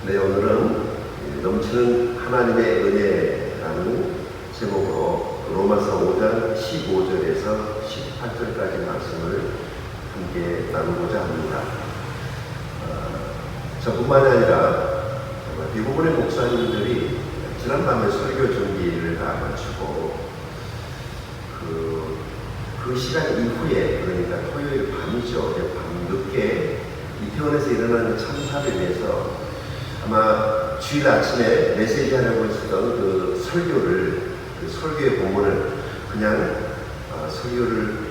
네, 오늘은 넘치는 하나님의 은혜라는 제목으로 로마서 5장 15절에서 18절까지 말씀을 함께 나누고자 합니다. 저뿐만이 아니라 대부분의 목사님들이 지난밤에 설교 준비를 다 마치고 그 시간 이후에, 그러니까 토요일 밤이죠. 밤 늦게 이태원에서 일어나는 참사를 위해서 아마 주일 아침에 메시지 하려고 했었던 그 설교의 본문을 그냥 설교를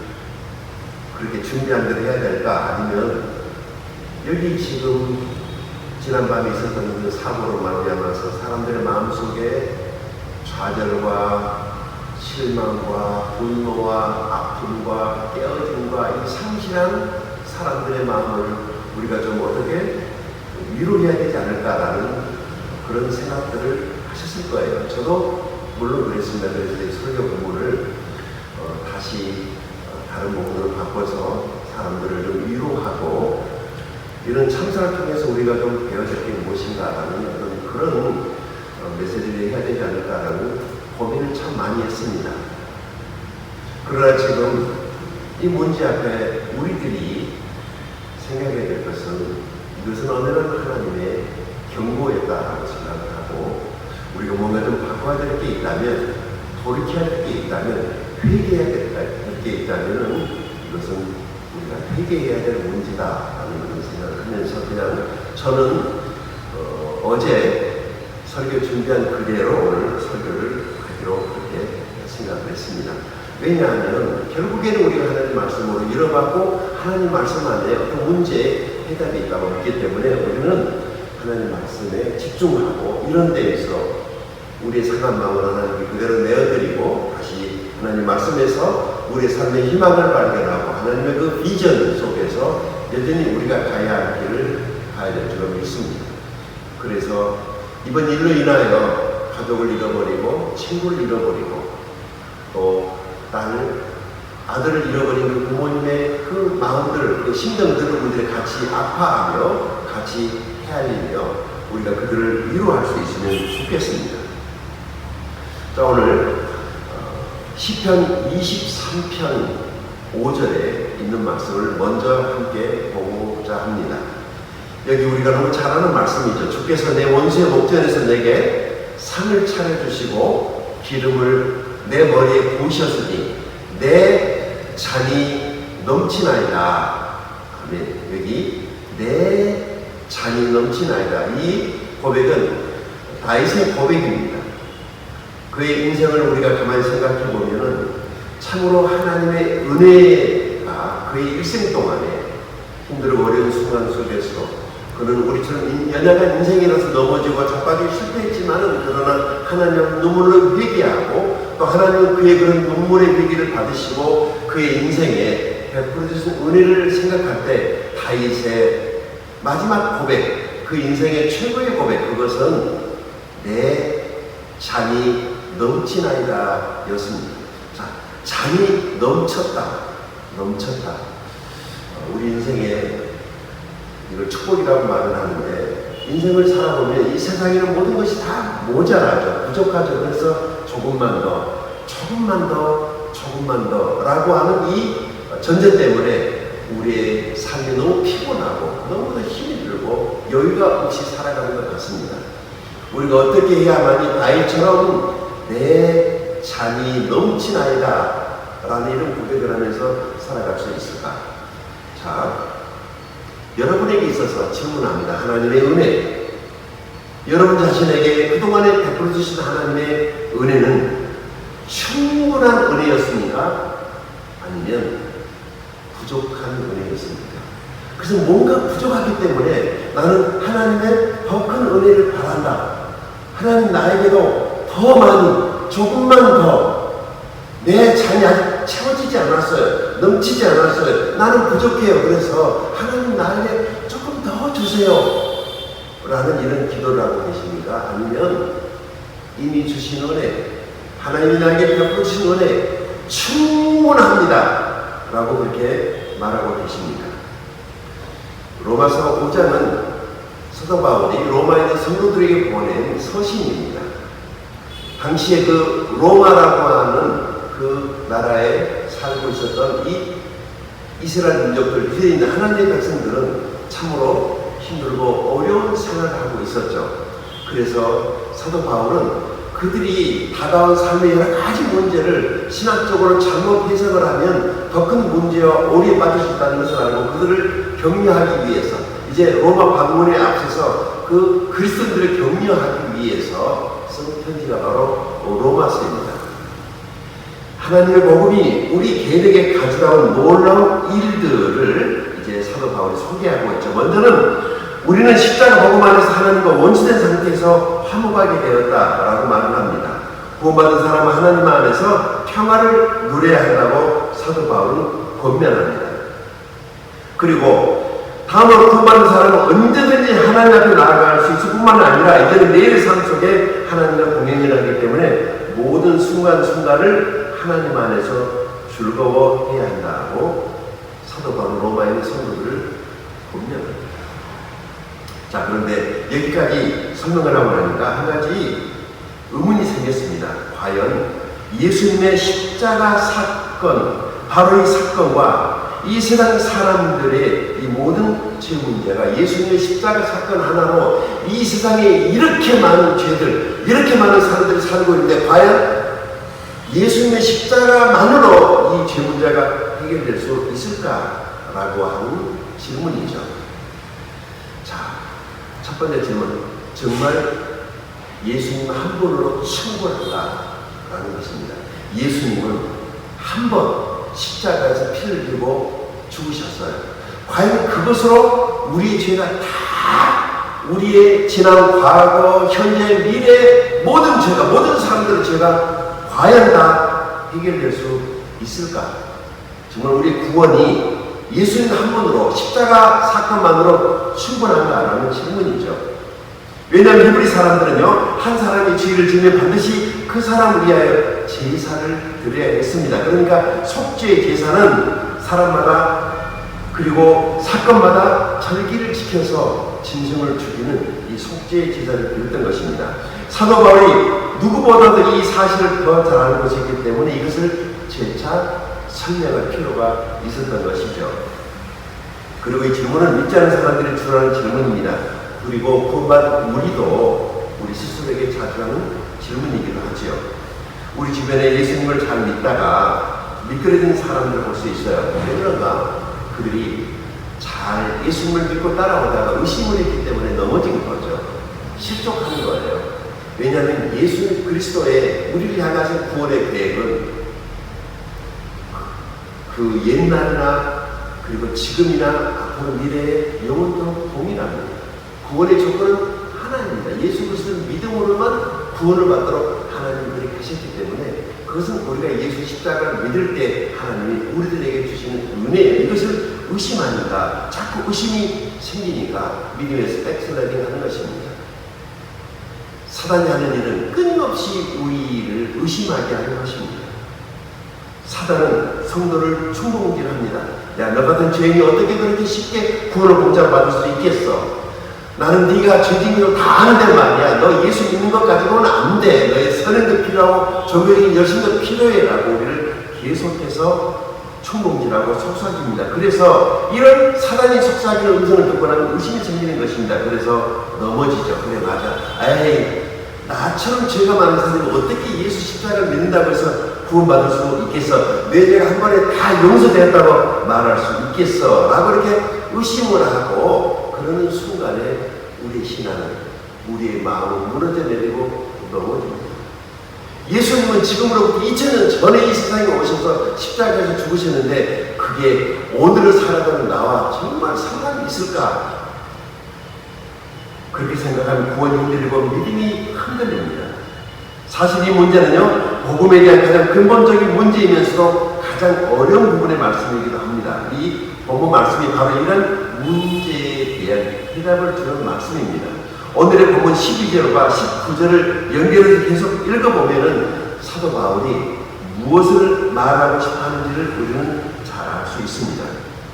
그렇게 준비한 대로 해야 될까, 아니면 여기 지금 지난밤에 있었던 그 사고로 말미암아서 사람들의 마음속에 좌절과 실망과 분노와 아픔과 깨어짐과 이 상실한 사람들의 마음을 우리가 좀 어떻게 위로해야 되지 않을까라는 그런 생각들을 하셨을 거예요. 저도 물론 그랬습니다. 그래서 이 설교 부분을 다시 다른 부분으로 바꿔서 사람들을 좀 위로하고, 이런 참사를 통해서 우리가 좀 배워야 될 게 무엇인가라는 어떤 그런 메시지를 해야 되지 않을까라는 고민을 참 많이 했습니다. 그러나 지금 이 문제 앞에 우리들이 생각해야 될 것은, 이것은 어느한 하나님의 경고였다라고 생각을 하고, 우리가 뭔가 좀 바꿔야 될 게 있다면, 돌이켜야 될 게 있다면, 회개해야 될 게 있다면 이것은 우리가 회개해야 될 문제다라는 그런 생각을 하면서, 그냥 저는 어제 설교 준비한 그대로 오늘 설교를 하기로 그렇게 생각을 했습니다. 왜냐하면 결국에는 우리가 하나님 말씀으로 이뤄받고 하나님 말씀 안에 어떤 문제에 해답이 있다고 믿기 때문에 우리는 하나님 말씀에 집중하고, 이런 데에서 우리의 상한 마음을 하나님께 그대로 내어드리고 다시 하나님 말씀에서 우리의 삶의 희망을 발견하고 하나님의 그 비전 속에서 여전히 우리가 가야 할 길을 가야 될 줄로 믿습니다. 그래서 이번 일로 인하여 가족을 잃어버리고 친구를 잃어버리고 또 아들을 잃어버린 그 부모님의 그 마음들, 그 심정들을 우리들이 같이 아파하며 같이 헤아리며 우리가 그들을 위로할 수 있으면 좋겠습니다. 자, 오늘 시편 23편 5절에 있는 말씀을 먼저 함께 보고자 합니다. 여기 우리가 너무 잘 아는 말씀이죠. 주께서 내 원수의 목전에서 내게 상을 차려주시고 기름을 내 머리에 부으셨으니 내 잔이 넘치나이다. 아멘. 여기 내 잔이 넘치나이다. 이 고백은 다윗의 고백입니다. 그의 인생을 우리가 가만히 생각해 보면은 참으로 하나님의 은혜가 그의 일생 동안에 힘들고 어려운 순간 속에서 그는 우리처럼 연약한 인생이라서 넘어지고 자빠지기 실패했지만은, 그러나 하나님 눈물로 회개하고 또 하나님은 그의 그런 눈물의 회개를 받으시고 그의 인생에 베풀어 주신 은혜를 생각할 때 다윗의 마지막 고백, 그 인생의 최고의 고백, 그것은 내 잔이 넘치나이다 였습니다. 자, 잔이 넘쳤다. 우리 인생에 이걸 축복이라고 말을 하는데, 인생을 살아보면 이 세상에는 모든 것이 다 모자라죠. 부족하죠. 그래서 조금만 더 라고 하는 이 전제 때문에 우리의 삶이 너무 피곤하고 너무나 힘이 들고 여유가 없이 살아가는 것 같습니다. 우리가 어떻게 해야만이 다윗처럼 내 잔이 넘치나이다 라는 이런 고백을 하면서 살아갈 수 있을까? 자, 여러분에게 있어서 질문합니다. 하나님의 은혜, 여러분 자신에게 그동안에 베풀어 주신 하나님의 은혜는 충분한 은혜였습니까? 아니면 부족한 은혜였습니까? 그래서 뭔가 부족하기 때문에 나는 하나님의 더 큰 은혜를 바란다. 하나님 나에게도 더 많이, 조금만 더, 내 잔이 아직 채워지지 않았어요. 넘치지 않았어요. 나는 부족해요. 그래서 하나님 나에게 조금 더 주세요 라는 이런 기도를 하고 계십니까? 아니면 이미 주신 은혜, 하나님이 나에게 베풀어 주신 은혜 충분합니다 라고 그렇게 말하고 계십니까? 로마서 5장은 사도 바울이 로마에 있는 성도들에게 보낸 서신입니다. 당시에 그 로마라고 하는 그 나라에 살고 있었던 이 이스라엘 민족들, 그에 있는 하나님의 백성들은 참으로 힘들고 어려운 생활을 하고 있었죠. 그래서 사도 바울은 그들이 다가온 삶의 여러 가지 문제를 신학적으로 잘못 해석을 하면 더 큰 문제와 오리에 빠질 수 있다는 것을 알고 그들을 격려하기 위해서, 이제 로마 방문에 앞서서 그 그리스도인들을 격려하기 위해서 쓴 편지가 바로 로마서입니다. 하나님의 복음이 우리 개인에게 가져다온 놀라운 일들을 이제 사도 바울이 소개하고 있죠. 먼저는 우리는 십자가 복음 안에서 하나님과 원수된 상태에서 화목하게 되었다라고 말을 합니다. 구원받은 사람은 하나님 안에서 평화를 누려야 한다고 사도 바울은 권면합니다. 그리고 다음으로 구원받은 사람은 언제든지 하나님 앞에 나아갈 수 있을 뿐만 아니라 이제는 내일의 삶 속에 하나님과 동행을 하기 때문에 모든 순간순간을 하나님 안에서 즐거워해야 한다고 사도 바울 로마에 있는 성도들을 권면합니다. 자, 그런데 여기까지 설명을 하고 나니까 한 가지 의문이 생겼습니다. 과연 예수님의 십자가 사건, 바로 이 사건과 이 세상 사람들의 이 모든 죄 문제가 예수님의 십자가 사건 하나로 이 세상에 이렇게 많은 죄들, 이렇게 많은 사람들이 살고 있는데 과연 예수님의 십자가만으로 이 죄 문제가 해결될 수 있을까라고 하는 질문이죠. 자, 첫 번째 질문, 정말 예수님 한 분으로 충분한가라는 것입니다. 예수님은 한 번 십자가에서 피를 흘리고 죽으셨어요. 과연 그것으로 우리의 죄가 다, 우리의 지난 과거, 현재, 미래 모든 죄가, 모든 사람들의 죄가 과연 다 해결될 수 있을까? 정말 우리의 구원이 예수님 한 분으로, 십자가 사건만으로 충분한가라는 질문이죠. 왜냐하면 히브리 사람들은요, 한 사람이 죄를 지으면 반드시 그 사람을 위하여 제사를 드려야 했습니다. 그러니까 속죄 제사는 사람마다 그리고 사건마다 절기를 지켜서 짐승을 죽이는 이 속죄 제사를 드렸던 것입니다. 사도 바울이 누구보다도 이 사실을 더 잘 아는 것이기 때문에 이것을 재차 설명할 필요가 있었던 것이죠. 그리고 이 질문은 믿지 않은 사람들이 주라는 질문입니다. 그리고 구원받은 우리도 우리 스스로에게 자주 하는 질문이기도 하죠. 우리 주변에 예수님을 잘 믿다가 미끄러진 사람들을 볼 수 있어요. 왜 그런가? 그들이 잘 예수님을 믿고 따라오다가 의심을 했기 때문에 넘어진 거죠. 실족하는 거예요. 왜냐하면 예수 그리스도의 우리를 향하신 구원의 계획은 그 옛날이나 그리고 지금이나 앞으로 미래의 영원토록 동일합니다. 구원의 조건은 하나입니다. 예수 그리스도를 믿음으로만 구원을 받도록 하나님이 그렇게 하셨기 때문에 그것은 우리가 예수 십자가를 믿을 때 하나님이 우리들에게 주시는 은혜예요. 이것을 의심하니까 자꾸 의심이 생기니까 믿음에서 백슬라이딩 하는 것입니다. 사단이 하는 일은 끊임없이 우리를 의심하게 하는 것입니다. 사단은 성도를 충동질합니다. 야, 너 같은 죄인이 어떻게 그렇게 쉽게 구원을 공짜받을 수 있겠어? 나는 네가 죄짐으로 다 아는데 말이야. 너 예수 믿는 것 가지고는 안 돼. 너의 선행도 필요하고 조별적인 열심도 필요해 라고 우리를 계속해서 충동질하고 속삭입니다. 그래서 이런 사단이 속삭이는 음성을 듣고 나면 의심이 생기는 것입니다. 그래서 넘어지죠. 그래, 맞아. 에이, 나처럼 죄가 많은 사람이 어떻게 예수 십자가를 믿는다고 해서 구원받을 수 있겠어? 내 죄가 한 번에 다 용서되었다고 말할 수 있겠어? 라고 이렇게 의심을 하고 그러는 순간에 우리의 신앙은, 우리의 마음은 무너져 내리고 넘어집니다. 예수님은 지금으로부터 2000년 전에 이 세상에 오셔서 십자가에서 죽으셨는데 그게 오늘을 살아가는 나와 정말 상관이 있을까? 그렇게 생각하면 구원이 흔들리고 믿음이 흔들립니다. 사실 이 문제는요, 복음에 대한 가장 근본적인 문제이면서도 가장 어려운 부분의 말씀이기도 합니다. 이 본문 말씀이 바로 이런 문제에 대한 해답을 주는 말씀입니다. 오늘의 본문 12절과 19절을 연결해서 계속 읽어보면은 사도 바울이 무엇을 말하고 싶어 하는지를 우리는 잘 알 수 있습니다.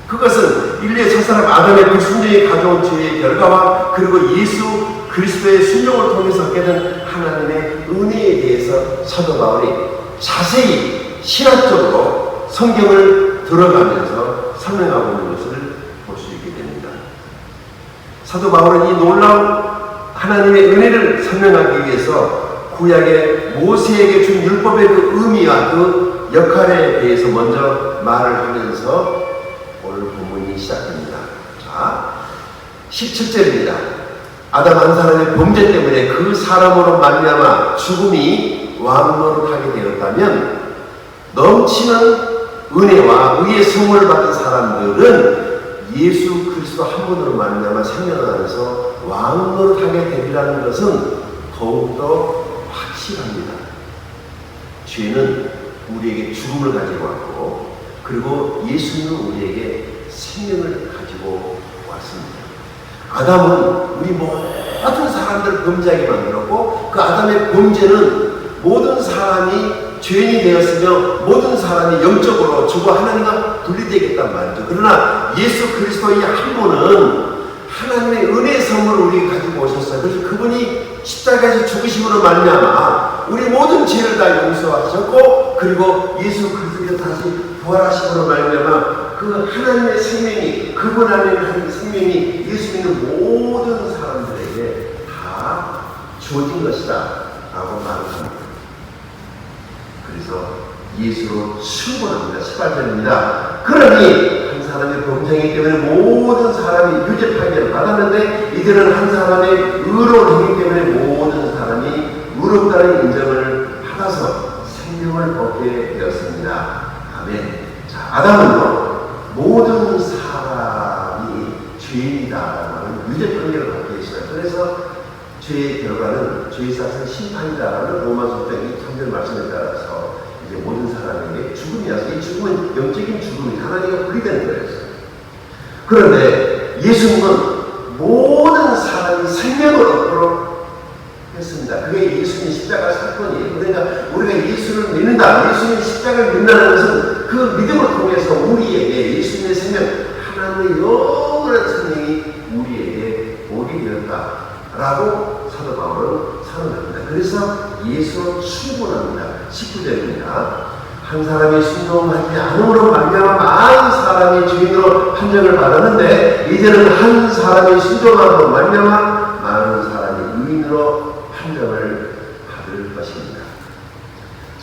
그것은 인류의 첫사람 아담의 불순종이 가져온 죄의 결과와 그리고 예수 그리스도의 순종을 통해서 얻게 된 하나님의 은혜에 대해서 사도 바울이 자세히 신학적으로 성경을 들어가면서 설명하고 있는 것을 볼 수 있게 됩니다. 사도 바울은 이 놀라운 하나님의 은혜를 설명하기 위해서 구약의 모세에게 준 율법의 그 의미와 그 역할에 대해서 먼저 말을 하면서 오늘 본문이 시작됩니다. 자, 17절입니다. 아담 한 사람의 범죄 때문에 그 사람으로 말미암아 죽음이 왕노릇하게 되었다면 넘치는 은혜와 의의 선물을 받은 사람들은 예수 그리스도 한 분으로 말미암아 생명을 하면서 왕노릇하게 되리라는 것은 더욱더 확실합니다. 죄는 우리에게 죽음을 가지고 왔고 그리고 예수님은 우리에게 생명을 가지고 왔습니다. 아담은 우리 모든 사람들을 범죄하게 만들었고 그 아담의 범죄는 모든 사람이 죄인이 되었으며 모든 사람이 영적으로 죽어 하나님과 분리되겠단 말이죠. 그러나 예수 그리스도의 한 분은 하나님의 은혜의 선물을 우리에게 가지고 오셨어요. 그래서 그분이 십자가에서 죽으심으로 말미암아 우리 모든 죄를 다 용서하셨고 그리고 예수 그리스도께서 다시 부활하심으로 말미암아 그 하나님의 생명이 그분 안에 있는 생명이 예수 믿는 모든 사람들에게 다 주어진 것이다 라고 말을 합니다. 그래서 예수로 충분합니다. 18절입니다. 그러니 한 사람의 범죄이기 때문에 모든 사람이 유죄 판결을 받았는데 이들은 한 사람의 의로운 행위 때문에 모든 사람이 의롭다는 인정을 받아서 생명을 얻게 되었습니다. 아멘. 자, 아담은요 모든 사람이 죄인이다라는 유죄 판결을 받게 했어요. 그래서 죄의 결과는 죄의 삭은 심판이다라는 로마서 3절 말씀에 따라서 이제 모든 사람에게 죽음이어서 이 죽음은 영적인 죽음이 하나님과 분리되는 거였어요. 그런데 예수님은 모든 사람이 생명을 얻도록 했습니다. 그게 예수님의 십자가 사건이에요. 그러니까 우리가 예수를 믿는다. 예수님의 십자가를 믿는다는 것은 그 믿음을 통해서 우리에게 예수님의 생명, 하나님의 영원한 생명이 우리에게 오게 되었다라고 사도 바울은 선언합니다. 그래서 예수로 충분합니다. 19절입니다. 한 사람이 순종하지 않음으로 말미암아 많은 사람이 죄인으로 판정을 받았는데 이제는 한 사람이 순종함으로 말미암아 많은 사람이 의인으로 판정을 받을 것입니다.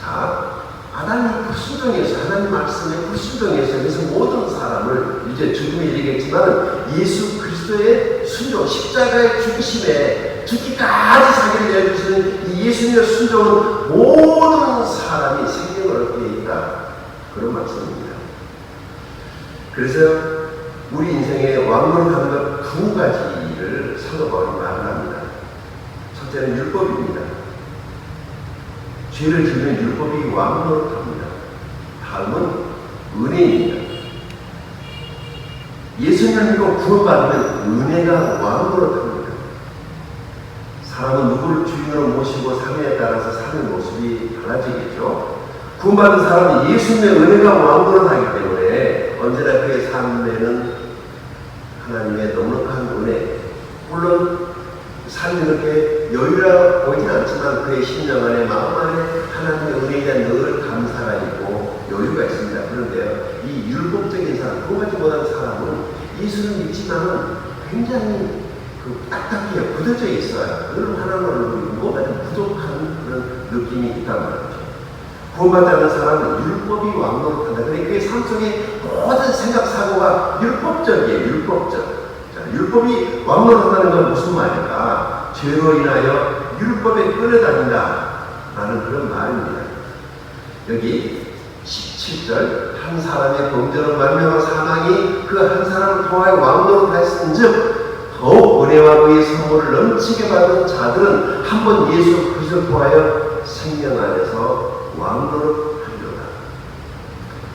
자, 아담이 불순종해서 하나님 말씀에 불순종해서 그래서 모든 사람을 이제 죽음에 이르겠지만 예수 그리스도의 순종, 십자가의 죽으심에 죽기까지 자기를 내어주시는 이 예수님의 순종은 모든 사람이 생명을 얻게 있다. 그런 말씀입니다. 그래서 우리 인생의 왕노릇하는 것 두 가지를 사도 바울이 말합니다. 첫째는 율법입니다. 죄를 지으면 율법이 왕노릇합니다. 다음은 은혜입니다. 예수님을 믿고 구원받으면 은혜가 왕노릇합니다. 사람은 누구를 주인으로 모시고 삶에 따라서 사는 모습이 달라지겠죠. 구원받은 사람은 예수님의 은혜가 왕노릇하기 때문에 언제나 그의 삶에는 하나님의 넉넉한 은혜, 물론 삶이 그렇게 여유라 보이진 않지만 그의 심령 안에 마음 안에 하나님의 은혜에 대한 늘 감사가 있고 여유가 있습니다. 그런데요, 이 율법적인 사람, 구원받지 못한 사람은 예수를 믿지만은 굉장히 딱딱해요. 굳어져 있어요. 늘 하나님을 뭔가 좀 부족한 그런 느낌이 있단 말이죠. 구원받지 않는 사람은 율법이 왕노릇한다. 그러니까 그의 삶 속에 모든 생각, 사고가 율법적이에요. 율법적. 자, 율법이 왕노릇한다는 건 무슨 말일까? 죄로 인하여 율법에 끌려다닌다 라는 그런 말입니다. 여기 17절 한 사람의 범죄로 말미암아 사망이 그 한 사람을 통하여 왕노릇하였은즉 더욱 은혜와 의의 선물을 넘치게 받은 자들은 한 번 예수 그리스도를 통하여 생명 안에서 왕노릇하리로다.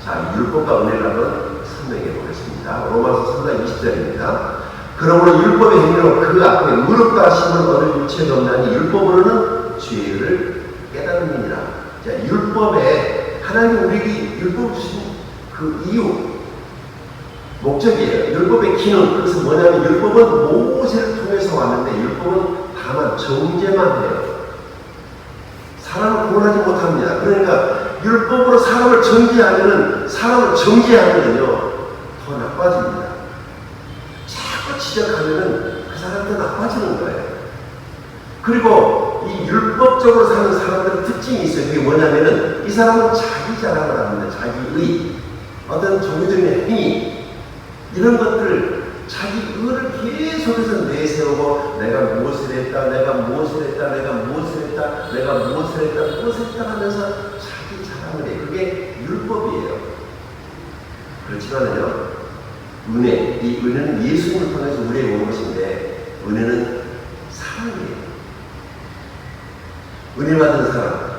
자, 율법과 은혜를 한번 설명해 보겠습니다. 로마서 3장 20절입니다. 그러므로 율법의 행위로 그 앞에 의롭다 하심을 얻을 유체가 없나니 율법으로는 죄를 깨달음이니라. 자, 율법에 하나님 우리에게 율법을 주신 그 이유, 목적이에요. 율법의 기능. 그래서 뭐냐면 율법은 모세를 통해서 왔는데 율법은 다만 정죄만 해요. 사람을 구원하지 못합니다. 그러니까 율법으로 사람을 정죄하면은 더 나빠집니다. 자꾸 지적하면은 그 사람 더 나빠지는 거예요. 그리고 이 율법적으로 사는 사람들의 특징이 있어요. 그게 뭐냐면은 이 사람은 자기 자랑을 합니다. 자기의 어떤 종교적인 행위 이런 것들 자기 의를 계속해서 내세우고 내가 무엇을 했다 하면서 자기 자랑을 해요. 그게 율법이에요. 그렇지만은요 은혜, 이 은혜는 예수님을 통해서 우리에게 온 것인데 은혜는 사랑이에요. 은혜 받은 사람,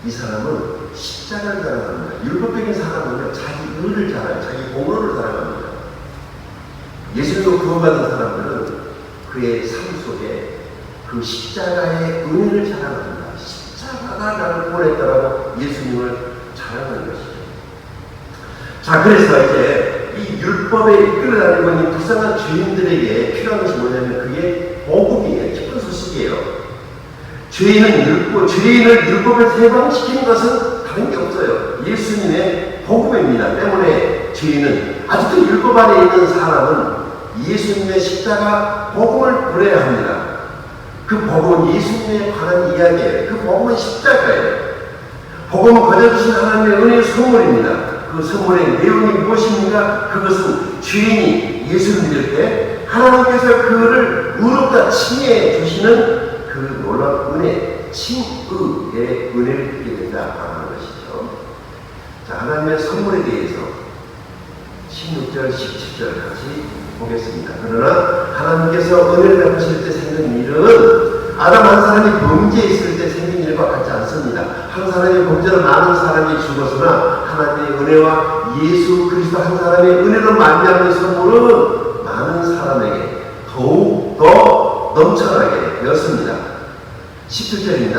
이 사람은 십자가를 자랑합니다. 율법적인 사람은 자기 의를 자랑해요. 자기 공로를 자랑합니다. 예수님으로 구원받은 사람들은 그의 삶 속에 그 십자가의 은혜를 자랑합니다. 십자가가 나를 구원했다라고 예수님을 자랑하는 것이죠. 자, 그래서 이제 이 율법에 이끌어다니고 있는 불쌍한 죄인들에게 필요한 것이 뭐냐면 그게 복음이에요. 기쁜 소식이에요. 죄인을 율법에 해방시키는 것은 다른 게 없어요. 예수님의 복음입니다. 때문에 죄인은 아직도 율법 안에 있는 사람은 예수님의 십자가 복음을 들어야 합니다. 그 복음은 예수님에 관한 이야기예요. 그 복음은 십자가예요. 복음은 거저주신 하나님의 은혜의 선물입니다. 그 선물의 내용이 무엇입니까? 그것은 죄인이 예수를 믿을 때 하나님께서 그를 의롭다 칭해 주시는 그 놀라운 은혜, 칭의의 은혜를 받게 된다 하는 것이죠. 자, 하나님의 선물에 대해서 16절, 17절 같이 보겠습니다. 그러나 하나님께서 은혜를 베푸실 때 생긴 일은 아담 한 사람이 범죄했을 때 생긴 일과 같지 않습니다. 한 사람이 범죄로 많은 사람이 죽었으나 하나님의 은혜와 예수 그리스도 한 사람의 은혜로 말미암은 선물은 많은 사람에게 더욱 더 넘쳐나게 되었습니다. 17절입니다.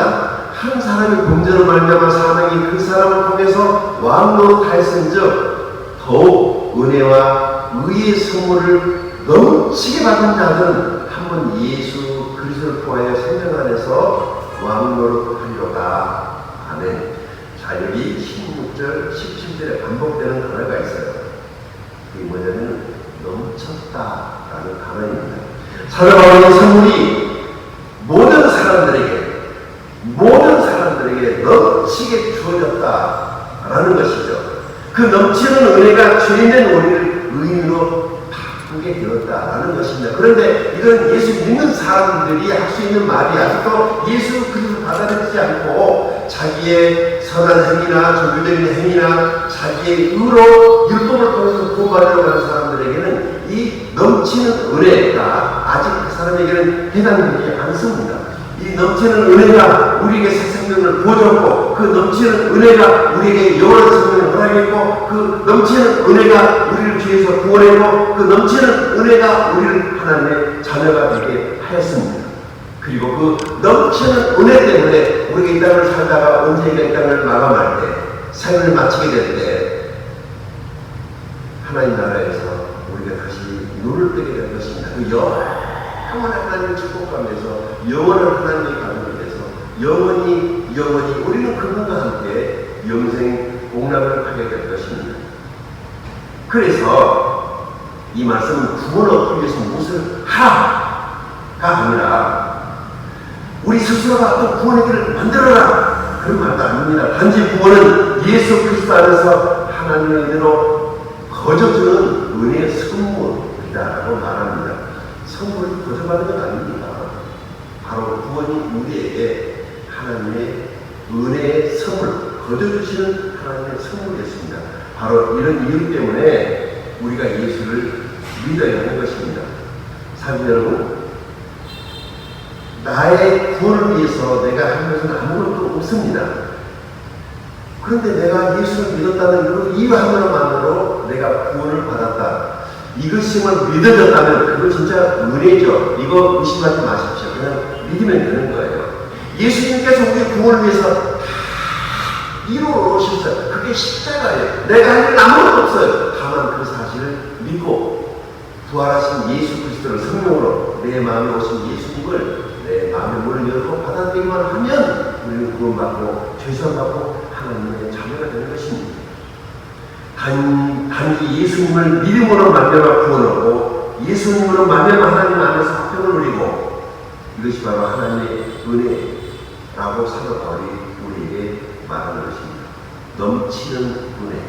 한 사람이 범죄로 말미암아 사망이 그 사람을 통해서 왕노릇하였은즉 더욱 은혜와 의의 선물을 넘치게 받은 자들은 한 번 예수 그리스도를 통하여 생명 안에서 왕노릇하리로다. 아멘. 자, 여기 16절, 17절에 반복되는 단어가 있어요. 그게 뭐냐면 넘쳤다라는 단어입니다. 사도 바울의 선물이 모든 사람들에게 넘치게 주어졌다라는 것이죠. 그 넘치는 은혜가 죄인된 우리를 의인으로 바꾸게 되었다라는 것입니다. 그런데 이건 예수 믿는 사람들이 할 수 있는 말이 아직도 예수 그리스도를 받아들이지 않고 자기의 선한 행위나 종교적인 행위나 자기의 의로 율법을 통해서 구원받으려고 하는 사람들에게는 이 넘치는 은혜가 아직 그 사람에게는 해당되지 않습니다. 이 넘치는 은혜가 우리에게 새 생명을 부어줬고 그 넘치는 은혜가 우리에게 영원한 생명을 허락했고 그 넘치는 은혜가 우리를 죄에서 구원했고 그 넘치는 은혜가 우리를 하나님의 자녀가 되게 하였습니다. 그리고 그 넘치는 은혜 때문에 우리가 이 땅을 살다가 언젠가 이 땅을 마감할 때 생을 마치게 될 때 하나님 나라에서 우리가 다시 눈을 뜨게 될 것입니다. 그 영원한 하나님의 축복하면서 영원한 하나님의 가족이 돼서 영원히 우리는 그분과 함께 영생 공락을 하게 될 것입니다. 그래서 이 말씀은 구원을 얻기 위해서 무엇을 하라가 아니라 우리 스스로가 어떤 구원의 길을 만들어라 그런 말도 아닙니다. 단지 구원은 예수 그리스도 안에서 하나님의 은혜로 거저주는 은혜의 선물이다라고 말합니다. 선물을 거저받는 건 아닙니다. 바로 구원이 우리에게 하나님의 은혜의 선물, 거저주시는 하나님의 선물이었습니다. 바로 이런 이유 때문에 우리가 예수를 믿어야 하는 것입니다. 사실 여러분, 나의 구원을 위해서 내가 한 것은 아무것도 없습니다. 그런데 내가 예수를 믿었다는 그 이유 하나만으로 내가 구원을 받았다. 이것임을 믿어졌다면 그거 진짜 은혜죠. 이거 의심하지 마십시오. 그냥 믿으면 되는 거예요. 예수님께서 우리 구원을 위해서 다 이루어 오셨어요. 그게 십자가예요. 내가 할 일 아무것도 없어요. 다만 그 사실을 그리고 부활하신 예수 그리스도를 성령으로 내 마음에 오신 예수님을 내 마음의 문을 열고 받아들이기만 하면 우리는 구원받고 죄사함받고 하나님의 자녀가 되는 것입니다. 단지 예수님을 믿음으로 만나면 구원을 얻고 예수님으로 만나면 하나님 안에서 화평을 누리고 이것이 바로 하나님의 은혜라고 사도 바울이 우리에게 말하는 것입니다. 넘치는 은혜,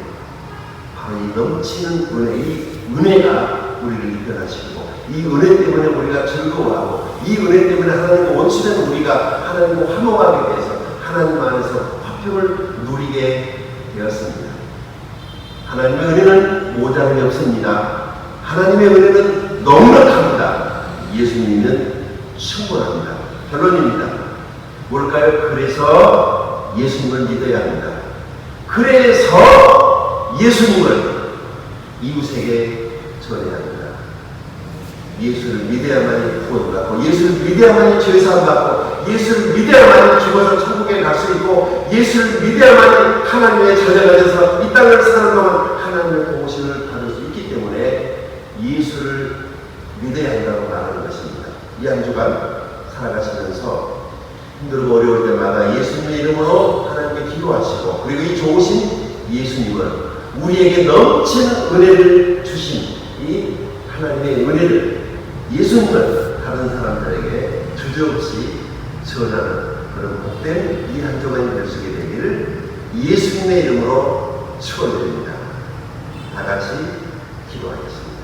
바로 이 넘치는 은혜, 이 은혜가 우리를 이끌어주시고 이 은혜 때문에 우리가 즐거워하고 이 은혜 때문에 하나님과 원수된 우리가 하나님과 화목하게 돼서 하나님 안에서 화평을 누리게 되었습니다. 하나님의 은혜는 모자람이 없습니다. 하나님의 은혜는 넉넉합니다. 예수님은 충분합니다. 결론입니다. 뭘까요? 그래서 예수님을 믿어야 합니다. 그래서 예수님을 이웃에게 전해야 합니다. 예수를 믿어야만이 구원받고 예수를 믿어야만이 죄사함받고 예수를 믿어야만이 죽어서 천국에 갈 수 있고 예수를 믿어야만이 하나님의 자녀가 돼서 이 땅을 사는 동안 하나님의 보호심을 받을 수 있기 때문에 예수를 믿어야 한다고 말하는 것입니다. 이 한 주간 살아가시면서 힘들고 어려울 때마다 예수님의 이름으로 하나님께 기도하시고 그리고 이 좋으신 예수님을 우리에게 넘치는 은혜를 주신 이 하나님의 은혜를 예수님을 다른 사람들에게 주저없이 전하는 그런 복된 이 한 주간이 될 수 있게 되기를 예수님의 이름으로 축원드립니다. 다 같이 기도하겠습니다.